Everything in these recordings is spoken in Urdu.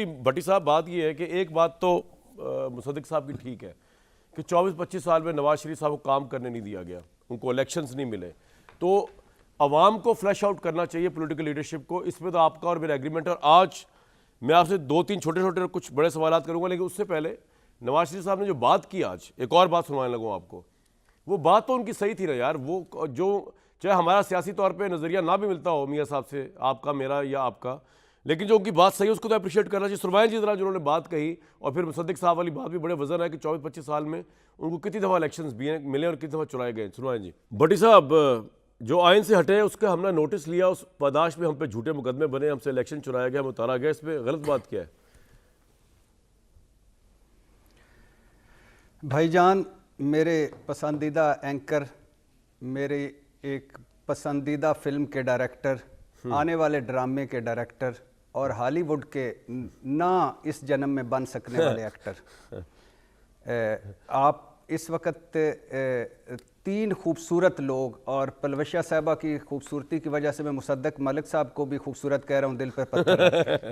بھٹی صاحب بات یہ ہے کہ ایک بات تو مصدق صاحب کی ٹھیک ہے کہ 24-25 سال میں نواز شریف صاحب کو کام کرنے نہیں دیا گیا, ان کو الیکشنز نہیں ملے, تو عوام کو فلیش آؤٹ کرنا چاہیے پولیٹیکل لیڈرشپ کو. اس پہ تو آپ کا اور میرا ایگریمنٹ ہے. اور آج میں آپ سے 2-3 چھوٹے کچھ بڑے سوالات کروں گا, لیکن اس سے پہلے نواز شریف صاحب نے جو بات کی آج, ایک اور بات سنوانے لگوں آپ کو. وہ بات تو ان کی صحیح تھی نا یار, وہ جو چاہے ہمارا سیاسی طور پہ نظریہ نہ بھی ملتا ہو میاں صاحب سے, آپ کا میرا یا آپ کا, لیکن جو ان کی بات صحیح ہے اس کو تو اپریشیٹ کرنا چاہیے. سروائن جی ذرا جنہوں نے بات کہی, اور پھر مصدق صاحب والی بات بھی بڑے وزن ہے کہ 24-25 سال میں ان کو کتنی دفعہ الیکشنز بھی ہیں ملے اور کتنی دفعہ چرائے گئے. سروائن جی. بھٹی صاحب, جو آئین سے ہٹے اس کا ہم نے نوٹس لیا, اس پاداش میں ہم پہ جھوٹے مقدمے بنے, ہم سے الیکشن چرایا گیا, ہم اتارا گیا, اس پہ غلط بات کیا ہے؟ بھائی جان, میرے پسندیدہ اینکر, میرے ایک پسندیدہ فلم کے ڈائریکٹر, آنے والے ڈرامے کے ڈائریکٹر, اور ہالی ووڈ کے نہ اس جنم میں بن سکنے والے ایکٹر, آپ اس وقت 3 خوبصورت لوگ, اور پلوشہ صاحبہ کی خوبصورتی کی وجہ سے میں مصدق ملک صاحب کو بھی خوبصورت کہہ رہا ہوں دل پہ پتھر رکھ کے,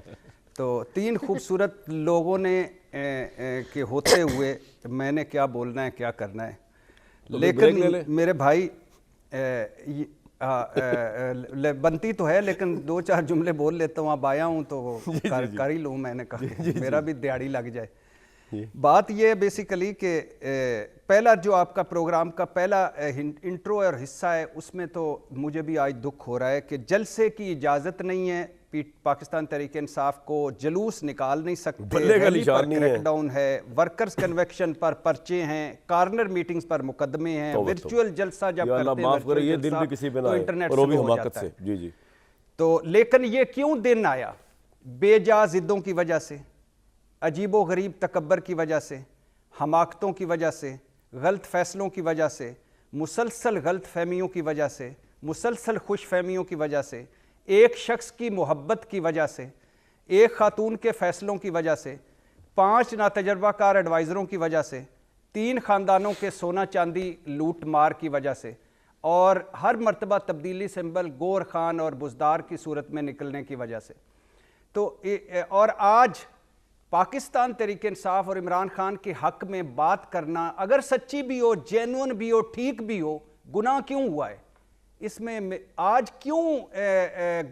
تو 3 خوبصورت لوگوں نے کہ ہوتے ہوئے میں نے کیا بولنا ہے کیا کرنا ہے. لیکن میرے بھائی, بنتی تو ہے لیکن 2-4 جملے بول لیتا ہوں, اب آیا ہوں تو کر ہی لوں, میں نے کہا میرا بھی دیہڑی لگ جائے. بات یہ ہے بیسیکلی کہ پہلا جو آپ کا پروگرام کا پہلا انٹرو اور حصہ ہے, اس میں تو مجھے بھی آج دکھ ہو رہا ہے کہ جلسے کی اجازت نہیں ہے, پاکستان تحریک انصاف کو جلوس نکال نہیں سکتے, ریلی پر کریک ڈاؤن ہے, ورکرز کنویکشن پر پرچے ہیں, کارنر میٹنگز پر مقدمے ہیں, ورچوئل جلسہ جب کرتے ہیں تو انٹرنیٹ سلو ہو جاتا ہے. تو لیکن یہ کیوں دن آیا؟ بے جا ضدوں کی وجہ سے, عجیب و غریب تکبر کی وجہ سے, حماقتوں کی وجہ سے, غلط فیصلوں کی وجہ سے, مسلسل غلط فہمیوں کی وجہ سے, مسلسل خوش فہمیوں کی وجہ سے, ایک شخص کی محبت کی وجہ سے, ایک خاتون کے فیصلوں کی وجہ سے, 5 ناتجربہ کار ایڈوائزروں کی وجہ سے, 3 خاندانوں کے سونا چاندی لوٹ مار کی وجہ سے, اور ہر مرتبہ تبدیلی سمبل گور خان اور بزدار کی صورت میں نکلنے کی وجہ سے. تو اور آج پاکستان تحریک انصاف اور عمران خان کے حق میں بات کرنا اگر سچی بھی ہو, جینون بھی ہو, ٹھیک بھی ہو, گناہ کیوں ہوا ہے اس میں؟ آج کیوں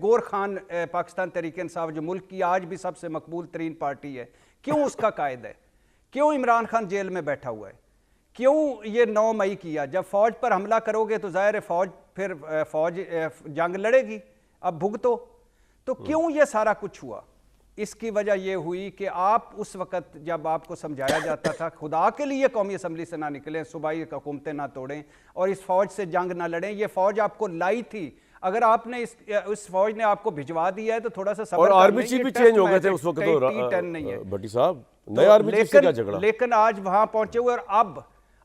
گور خان پاکستان تحریک انصاف جو ملک کی آج بھی سب سے مقبول ترین پارٹی ہے, کیوں اس کا قائد ہے؟ کیوں عمران خان جیل میں بیٹھا ہوا ہے؟ کیوں یہ 9 مئی کیا؟ جب فوج پر حملہ کرو گے تو ظاہر ہے فوج جنگ لڑے گی, اب بھگتو. تو کیوں یہ سارا کچھ ہوا؟ اس کی وجہ یہ ہوئی کہ آپ اس وقت جب آپ کو سمجھایا جاتا تھا خدا کے لیے قومی اسمبلی سے نہ نکلیں, صوبائی حکومتیں نہ توڑیں اور اس فوج سے جنگ نہ لڑیں, یہ فوج آپ کو لائی تھی. اگر آپ نے اس فوج نے آپ کو بھجوا دیا ہے تو تھوڑا سا صبر اور آرمی چیف بھی چینج ہو گئے تھے اس وقت تو بھٹی صاحب, نئے آرمی چیف سے کیا جھگڑا؟ لیکن آج وہاں پہنچے ہوئے, اور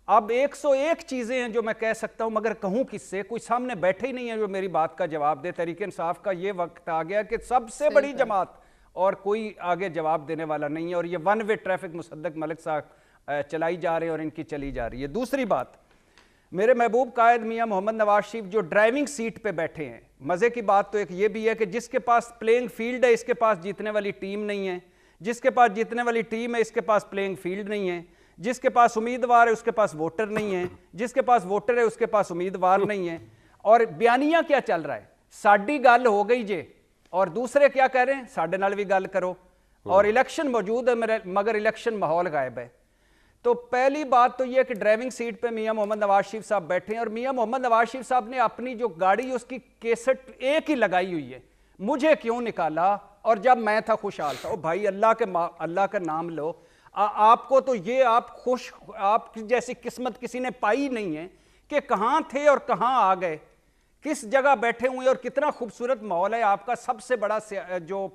اب 101 چیزیں ہیں جو میں کہہ سکتا ہوں, مگر کہوں کس سے؟ کوئی سامنے بیٹھے ہی نہیں ہے جو میری بات کا جواب دے. تحریک انصاف کا یہ وقت آ گیا کہ سب سے بڑی جماعت اور کوئی آگے جواب دینے والا نہیں ہے, اور یہ 1 وے ٹریفک مصدق ملک صاحب چلائی جا رہے ہیں اور ان کی چلی جا رہی ہے. دوسری بات, میرے محبوب قائد میاں محمد نواز شریف جو ڈرائیونگ سیٹ پہ بیٹھے ہیں, مزے کی بات تو ایک یہ بھی ہے کہ جس کے پاس پلینگ فیلڈ ہے اس کے پاس جیتنے والی ٹیم نہیں ہے, جس کے پاس جیتنے والی ٹیم ہے اس کے پاس پلینگ فیلڈ نہیں ہے, جس کے پاس امیدوار ہے اس کے پاس ووٹر نہیں ہے, جس کے پاس ووٹر ہے اس کے پاس امیدوار نہیں ہے. اور بیانیہ کیا چل رہا ہے؟ ساڈی گل ہو گئی جے, اور دوسرے کیا کہہ رہے ہیں ساڈے نال بھی گل کرو, اور الیکشن موجود ہے مگر الیکشن ماحول غائب ہے. تو پہلی بات تو یہ کہ ڈرائیونگ سیٹ پہ میاں محمد نواز شریف صاحب بیٹھے ہیں, اور میاں محمد نواز شریف صاحب نے اپنی جو گاڑی اس کی کیسٹ ایک ہی لگائی ہوئی ہے, مجھے کیوں نکالا اور جب میں تھا خوشحال تھا. او بھائی اللہ کا نام لو, آپ کو تو یہ آپ جیسی قسمت کسی نے پائی نہیں ہے کہ کہاں تھے اور کہاں آ گئے, کس جگہ بیٹھے ہوئے, اور کتنا خوبصورت ماحول ہے. آپ کا سب سے بڑا جو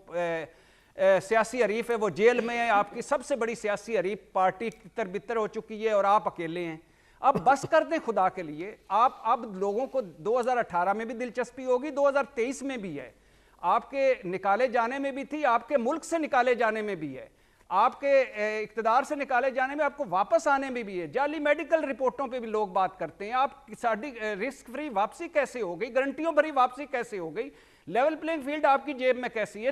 سیاسی حریف ہے وہ جیل میں ہے, آپ کی سب سے بڑی سیاسی حریف پارٹی تر بتر ہو چکی ہے اور آپ اکیلے ہیں. اب بس کر دیں خدا کے لیے. آپ اب لوگوں کو 2018 میں بھی دلچسپی ہوگی, 2023 میں بھی ہے, آپ کے نکالے جانے میں بھی تھی, آپ کے ملک سے نکالے جانے میں بھی ہے, آپ کے اقتدار سے نکالے جانے میں, آپ کو واپس آنے میں بھی ہے. جعلی میڈیکل رپورٹوں پہ بھی لوگ بات کرتے ہیں, آپ ساڈی رسک فری واپسی کیسے ہو گئی, گارنٹیوں بھری واپسی کیسے ہو گئی, لیول پلینگ فیلڈ آپ کی جیب میں کیسی ہے.